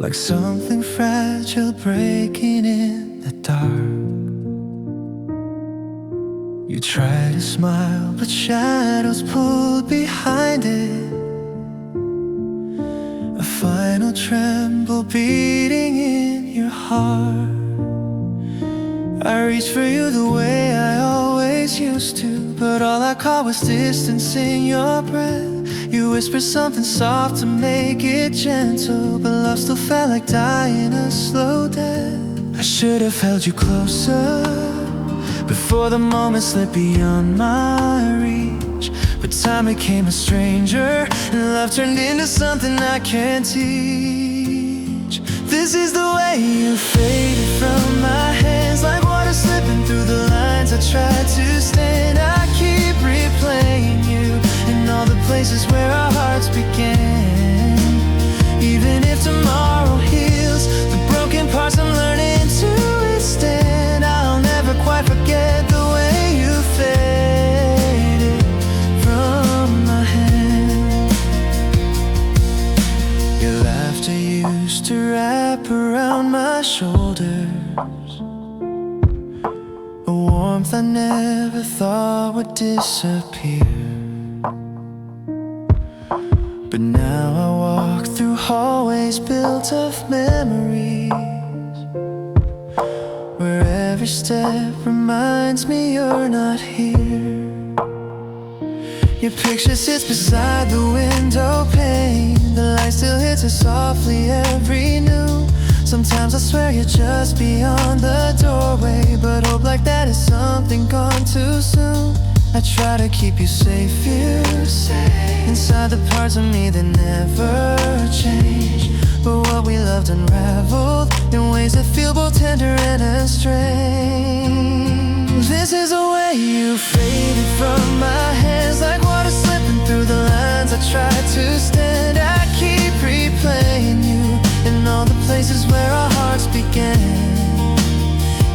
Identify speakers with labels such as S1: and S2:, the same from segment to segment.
S1: like something fragile breaking in the dark. You try to smile, but shadows pulled behind it. A final tremble beating in your heart. I reached for you the way I always used to, but all I caught was distance in your breath. You whispered something soft to make it gentle, but love still felt like dying a slow death. I should have held you closer before the moment slipped beyond my reach. But time became a stranger, and love turned into something I can't teach. This is the way you faded from my hands, like water slipping through the lines I tried to stand. I keep replaying you in all the places where our hearts began. Even if tomorrow heals the broken parts I'm learning to withstand, I'll never quite forget the way you faded from my hand. Your laughter used to wrap around my shoulders, a warmth I never thought would disappear. But now I walk through hallways built of memories, where every step reminds me you're not here. Your picture sits beside the window pane, the light still hits us softly every noon. Sometimes I swear you're just beyond the doorway, but hope like that is something gone too soon. I try to keep you safe, you say, inside the parts of me that never change. But what we loved unraveled in ways that feel both tender and strange. This is the way you faded from my hands, like water slipping through the lines I tried to stand. I keep replaying you in all the places where our hearts began.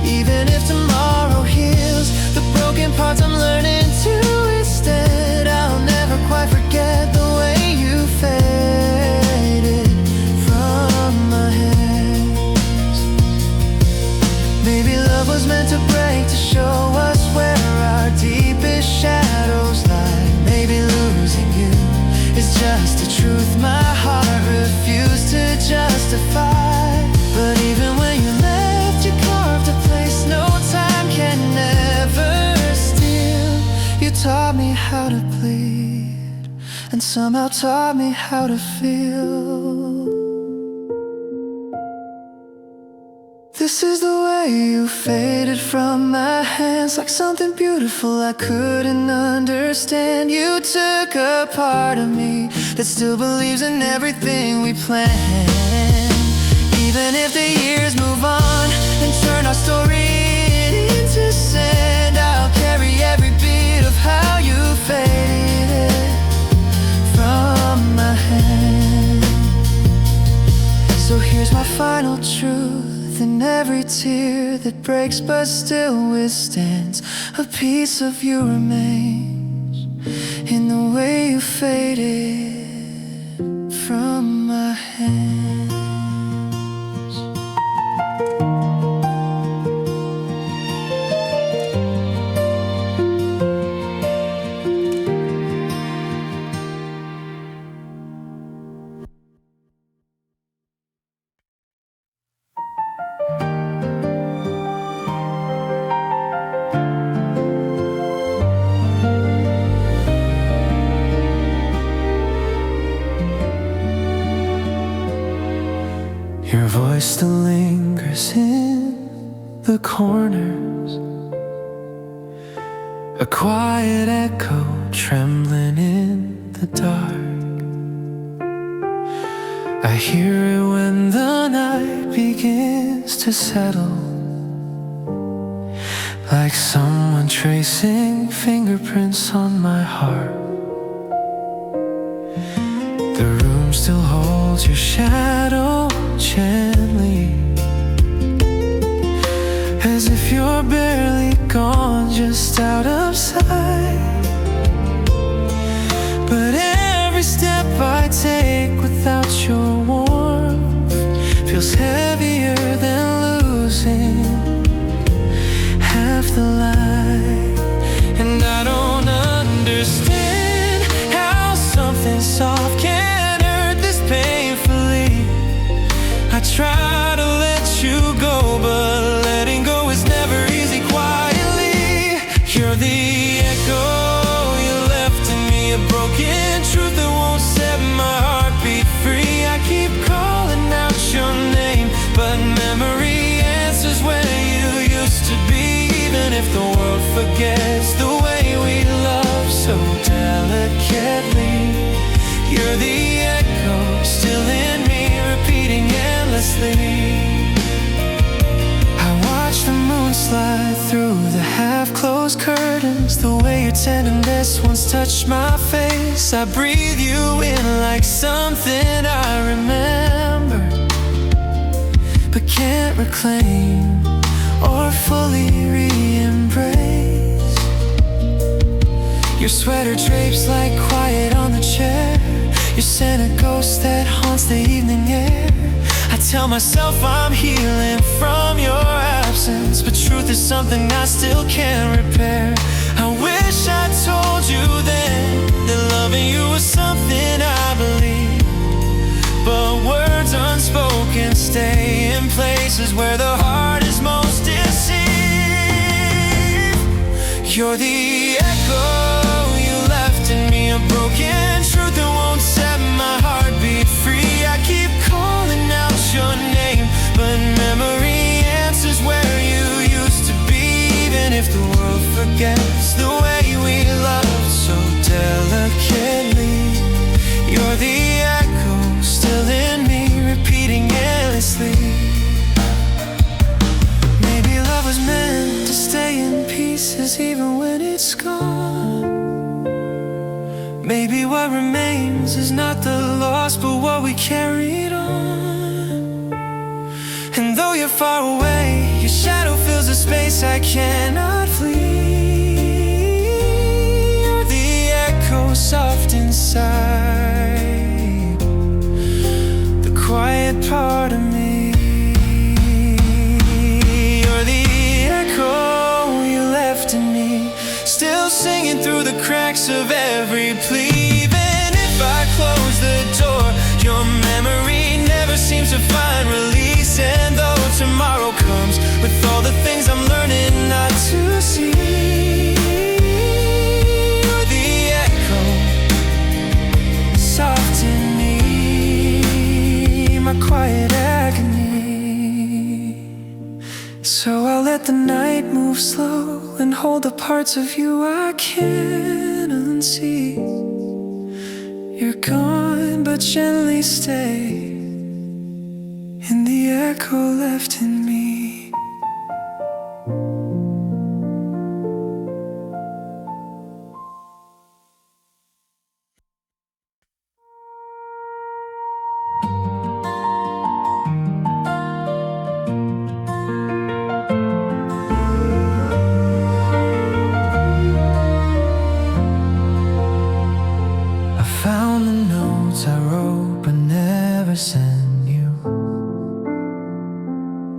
S1: Even if tomorrow heals the broken parts I'm learning to withstand, I'll never quite forget the way you faded from my hands. Maybe love was meant to break, to show us where our deepest shadows lie. Maybe losing you is just the truth my heart refused to justify. But even when you left, you carved a place no time can ever steal. You taught me how to bleed, and somehow taught me how to feel. This is the way you faded from my hands, like something beautiful I couldn't understand. You took a part of me that still believes in everything we planned. Even if the years move on and turn our story into sand, I'll carry every bit of how you faded from my hand. So here's my final truth, in every tear that breaks but still withstands, a piece of you remains in the way you faded from my hand. Your voice still lingers in the corners, a quiet echo trembling in the dark. I hear it when the night begins to settle, like someone tracing fingerprints on my heart. The room still holds your shadow gently, as if you're barely gone, just out of sight. But every step I take without your warmth broken truth that won't set my heart beat free. I keep calling out your name, but memory answers where you used to be. Even if the world forgets the way we love so delicately, you're the echo still in me, repeating endlessly. I watch the moon slide through the half-closed curtains, the way your tenderness once touched my face. I breathe you in like something I remember, but can't reclaim or fully re-embrace. Your sweater drapes like quiet on the chair, your scent a ghost that haunts the evening air. I tell myself I'm healing from your absence, but truth is something I still can't repair. I wish I told you then that loving you was something I believe, but words unspoken stay in places where the heart is most deceived. You're the echo you left in me, a broken truth that won't set my heart beat free. I keep calling out your name, but memory answers where you used to be. Even if the world forgets the way we loved so delicately, you're the echo still in me, repeating endlessly. Maybe love was meant to stay in pieces even when it's gone. Maybe what remains is not the loss, but what we carried on. And though you're far away, your shadow fills a space I cannot flee. You're the echo soft inside, the quiet part of me. You're the echo you left in me, still singing through the cracks of every plea. Even if I close the door, your memory never seems to find release. And though tomorrow comes with all the things I'm learning not to see, you're the echo soft in me, my quiet agony. So I'll let the night move slow and hold the parts of you I can't unsee. You're gone, but gently stay in the echo left in me. Found the notes I wrote but never sent you.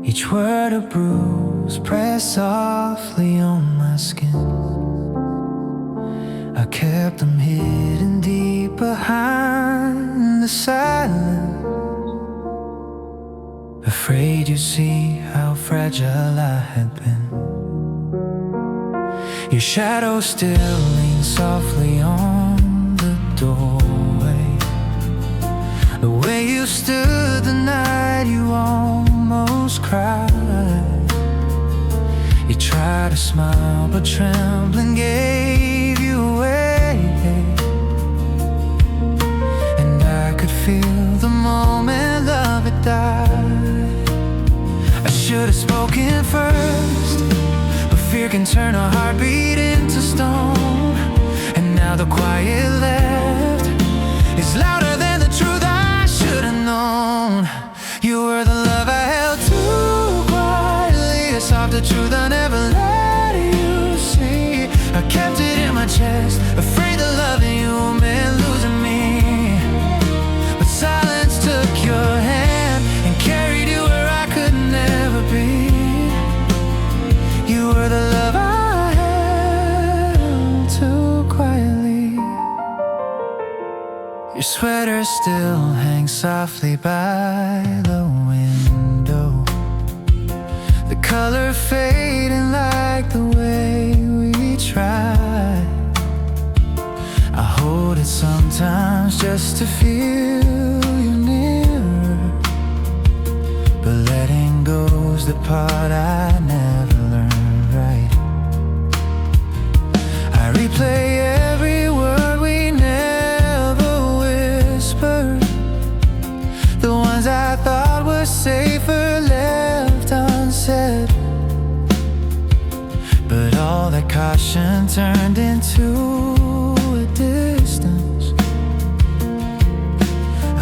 S1: Each word a bruise pressed softly on my skin. I kept them hidden deep behind the silence, afraid you'd see how fragile I had been. Your shadow still leans softly on the doorway, the way you stood the night you almost cried. You tried to smile, but trembling gave you away. And I could feel the moment love had died. I should have spoken first, but fear can turn a heartbeat into stone. And now the quiet left is louder than the truth I should have known. You were the love I held too quietly, a softer truth I never let you see. I kept it in my chest, afraid that loving you meant losing me. But silence took your hand and carried you where I could never be. You were the love I held too quietly. Your sweater still hangs softly by the window, the color fading like the way we tried. I hold it sometimes just to feel you nearer. But letting go's the part I never learned right. I replay every word we never whispered, the ones I thought were safer left unsaid. But all that caution turned into a distance,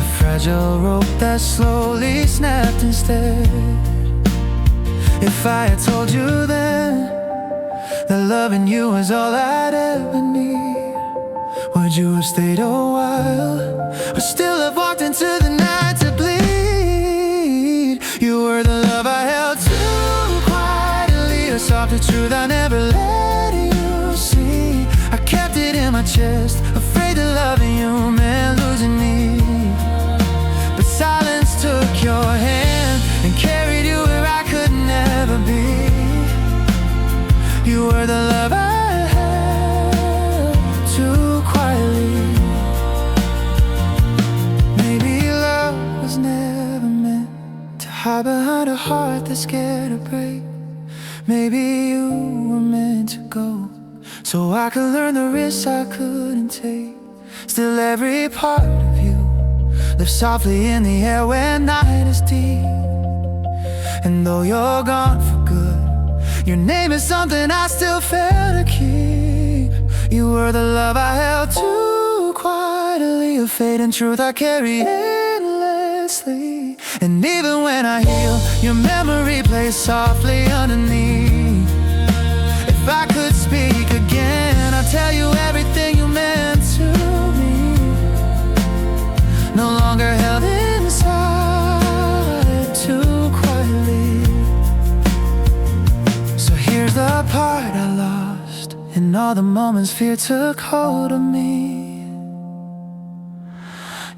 S1: a fragile rope that slowly snapped instead. If I had told you then that loving you was all I'd ever need, would you have stayed a while, or still have walked into the night to bleed? You were the love I held too quietly, a softer truth I never let you see. I kept it in my chest, afraid that loving you meant losing me. But silence took your hand and carried you where I could never be. You were the love I held too quietly. Maybe love was never meant to hide behind a heart that's scared to break. Maybe you were meant to go so I could learn the risks I couldn't take. Still every part of you lives softly in the air when night is deep. And though you're gone for good, your name is something I still fail to keep. You were the love I held too quietly, a fading truth I carry endlessly. And even when I heal, your memory plays softly underneath. If I could speak again, I'd tell you everything you meant to me. No longer held inside too quietly. So here's the part I lost, in all the moments fear took hold of me.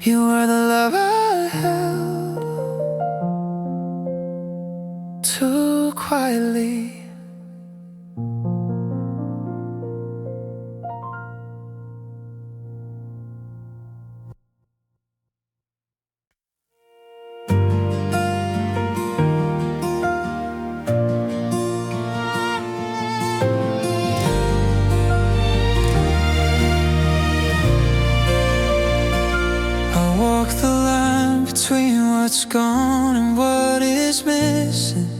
S1: You were the love I held too quietly. Between what's gone and what is missing,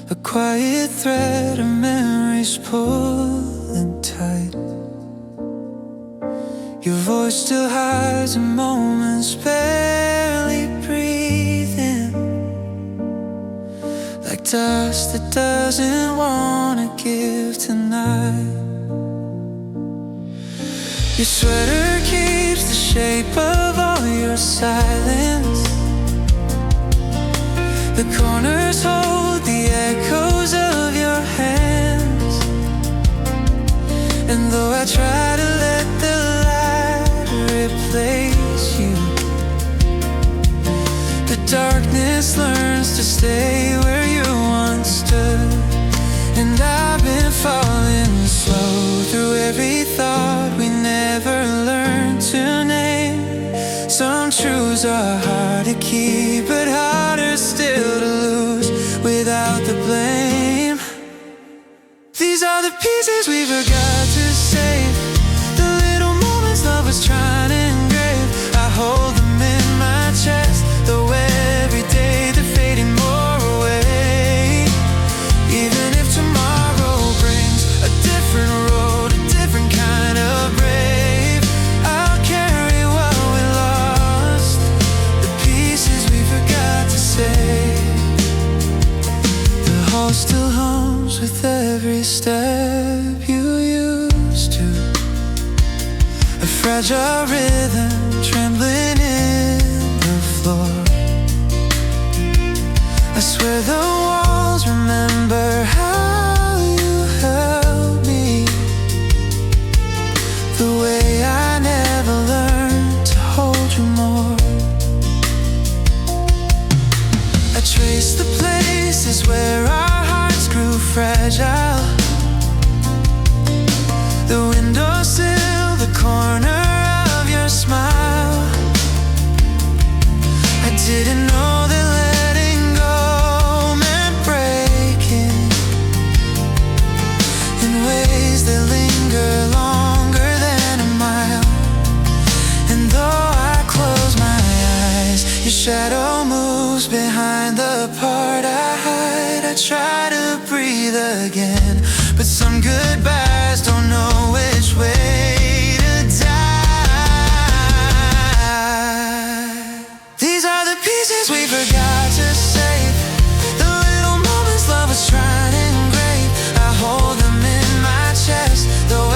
S1: a quiet thread of memories pulling tight. Your voice still hides in moments barely breathing, like dust that doesn't wanna give tonight. Your sweater keeps the shape of all your silence. The corners hold the echoes of your hands. And though I try to let the light replace you, the darkness learns to stay where you once stood. And I've been falling slow through every thought we never learned to name. Some truths are hard to keep, but harder still to lose without the blame. These are the pieces we forgot to save, the little moments love was trying to engrave. I hold them in my chest, though every day they're fading more away. Even if tomorrow brings a different road, a different kind of brave, I'll carry what we lost, the pieces we forgot to save. The hall still hums with every step you used to, a fragile rhythm trembling in the floor. I swear the walls remember how you held me, the way I never learned to hold you more. I trace the places where our hearts grew fragile, the windowsill, the corner try to breathe again, but some goodbyes don't know which way to die. These are the pieces we forgot to save, the little moments love was trying to engrave. I hold them in my chest, though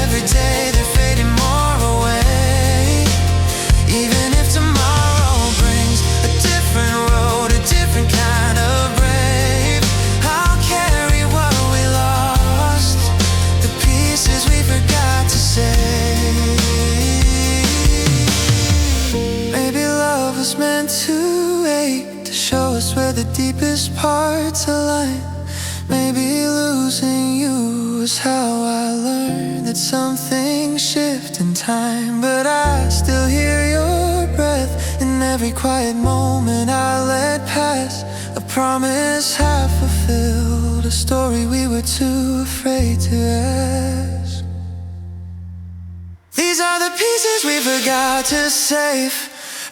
S1: every day they're fading more away. Even if tomorrow brings a different road, a different kind of brave, I'll carry what we lost, the pieces we forgot to save. Maybe love was meant to wait, to show us where the deepest parts align. Maybe losing you was how I learned that some things shift in time. But I still hear your breath in every quiet moment I let pass. A promise half fulfilled, a story we were too afraid to ask. These are the pieces we forgot to save,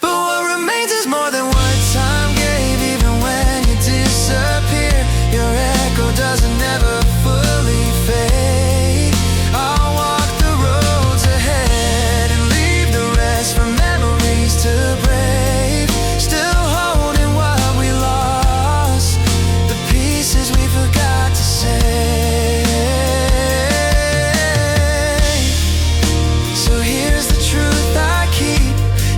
S1: but what remains is more than what time gave. Even when you disappear, your echo doesn't ever fully fade. I'll walk the roads ahead and leave the rest for memories to brave. Still holding what we lost, the pieces we forgot to save. So here's the truth I keep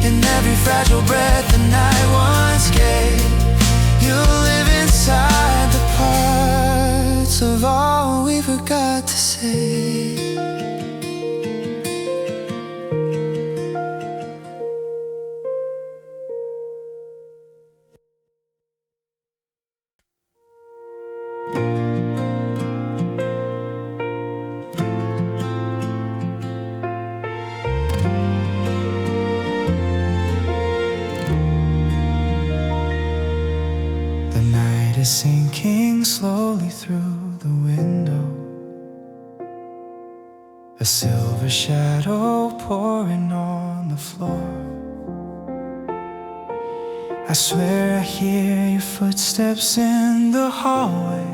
S1: in every fragile breath the night once gave. You'll live inside the parts of all we forgot to say. The night is sinking slowly through the window, a silver shadow pouring on the floor. I swear I hear your footsteps in the hallway,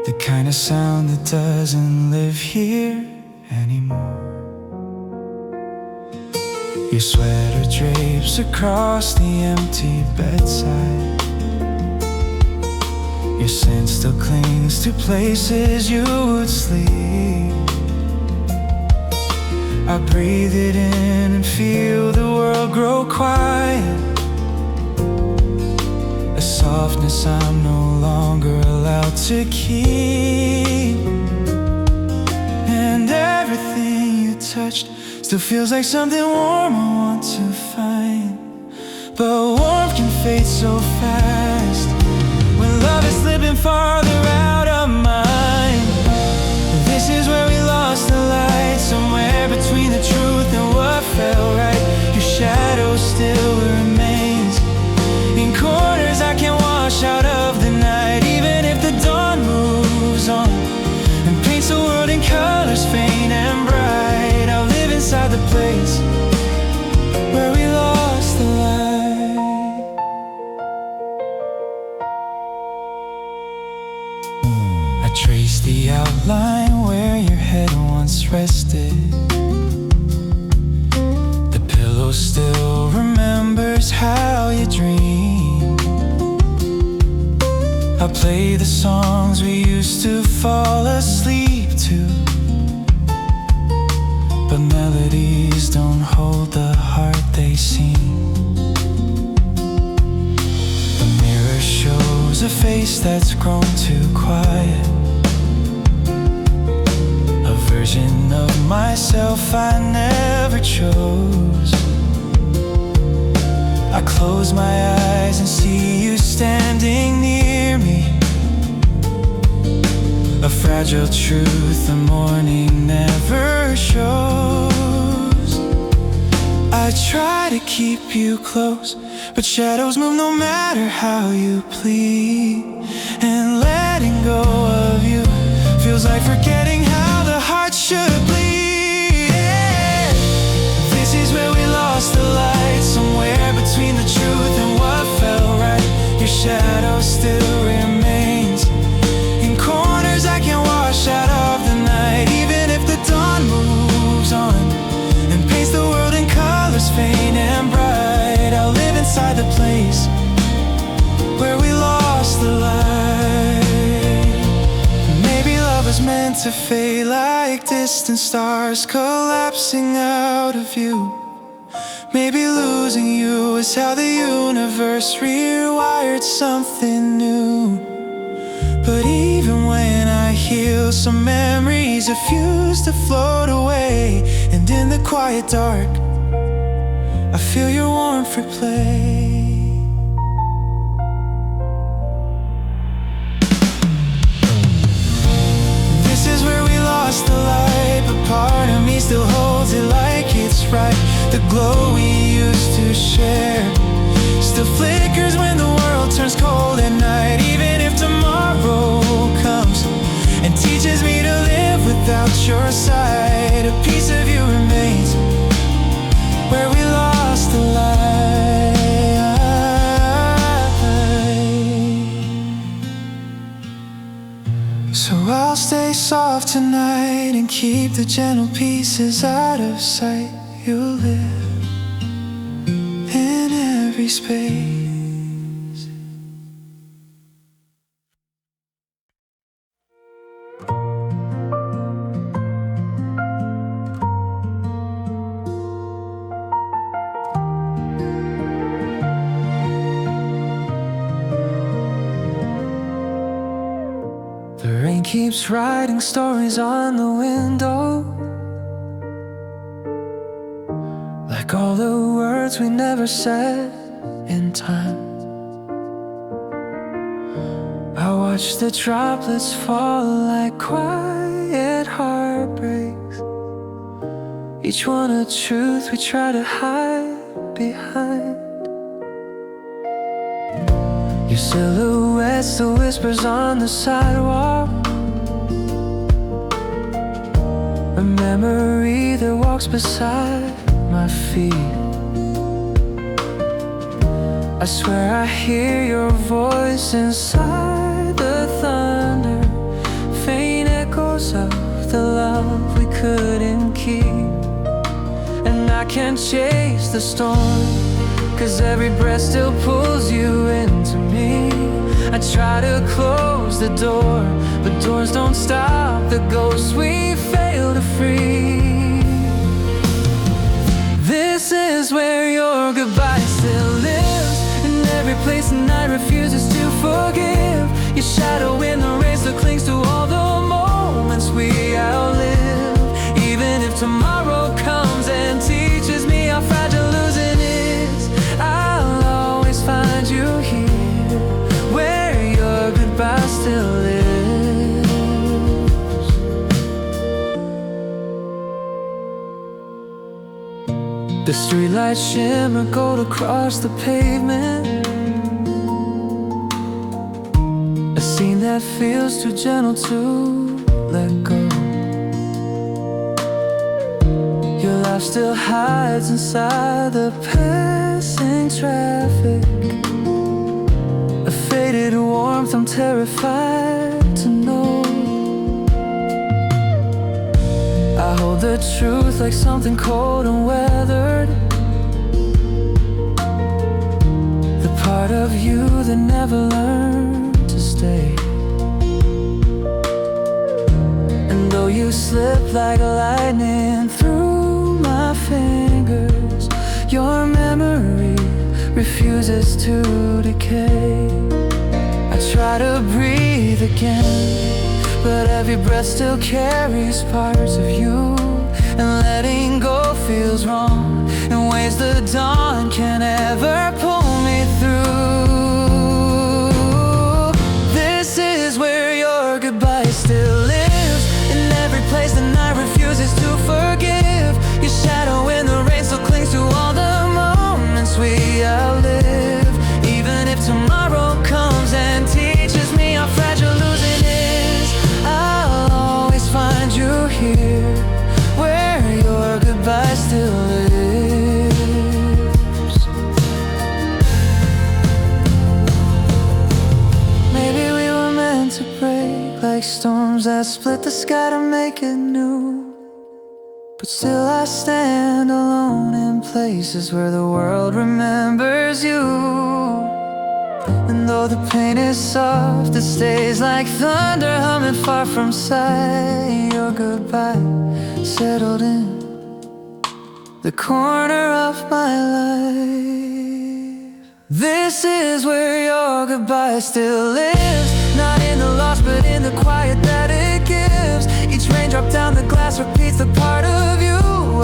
S1: the kind of sound that doesn't live here anymore. Your sweater drapes across the empty bedside, your scent still clings to places you would sleep. I breathe it in and feel the world grow quiet, a softness I'm no longer allowed to keep. And everything you touched still feels like something warm I want to find, but warmth can fade so fast when love is slipping farther out of mind. This is where we lost the light, somewhere between the truth and what felt right. Your shadow still remains in corners I can't wash out of the night. Even if the dawn moves on and paints the world in colors faint and bright, I'll live inside the place where we lost the light. I trace the outline where your head once rested. The pillow still remembers how you dreamed. I play the songs we used to fall asleep to, but melodies don't hold the heart they seem. The mirror shows a face that's grown too quiet, a version of myself I never chose. I close my eyes and see you standing near me, a fragile truth the morning never shows. I try to keep you close, but shadows move no matter how you plead. And letting go of you feels like forgetting how the heart should bleed. Yeah. This is where we lost the light, somewhere between the truth and what felt right. Your shadow still remains faint and bright. I'll live inside the place where we lost the light. Maybe love was meant to fade like distant stars collapsing out of view. Maybe losing you is how the universe rewired something new. But even when I heal, some memories refuse to float away. And in the quiet dark, I feel your warmth replay. This is where we lost the light, but part of me still holds it like it's right. The glow we used to share still flickers when the world turns cold at night. Even if tomorrow comes and teaches me to live without your side, a piece of you remains where we lost the light. So I'll stay soft tonight and keep the gentle pieces out of sight. You'll live in every space. The rain keeps writing stories on the window, like all the words we never said in time. I watch the droplets fall like quiet heartbreaks, each one a truth we try to hide behind. Your silhouette still whispers on the sidewalk, a memory that walks beside my feet. I swear I hear your voice inside the thunder, faint echoes of the love we couldn't keep. And I can't chase the storm, 'cause every breath still pulls you into me. I try to close the door, but doors don't stop the ghosts we fail to free. This is where your goodbye still lives, in every place the night refuses to forgive. Your shadow in the rain still clings to all the moments we outlive. Even if tomorrow comes and teaches me how fragile losing is, I'll always find you here, where your goodbye still lives. The streetlights shimmer gold across the pavement, a scene that feels too gentle to let go. Your life still hides inside the passing traffic, a faded warmth I'm terrified to know. I hold the truth like something cold and weathered, the part of you that never learned to stay. And though you slip like lightning through my fingers, your memory refuses to decay. I try to breathe again, but every breath still carries parts of you. And letting go feels wrong in ways the dawn can never pull me through. This is where your goodbye still lives, in every place the night refuses to forgive. Your shadow in the rain still clings to all the moments we outlive. Even if tomorrow comes and teaches me how fragile losing is, I'll always find you here, where your goodbye still lives. Maybe we were meant to break like storms that split the sky to make it new. but still I stand alone in places where the world remembers you. And though the pain is soft, it stays like thunder humming far from sight. Your goodbye settled in the corner of my life. This is where your goodbye still lives, not in the loss but in the quiet that it gives. Each raindrop down the glass repeats the part of you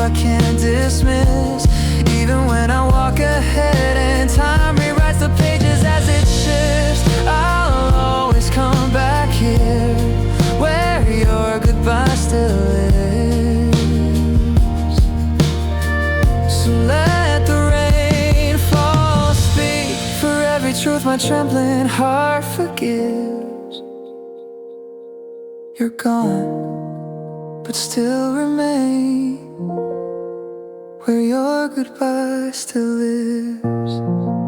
S1: I can't dismiss. Even when I walk ahead and time rewrites the pages as it shifts, I'll always come back here where your goodbye still lives. So let the rain fall, speak for every truth my trembling heart forgives. You're gone, but still remain where your goodbye still lives.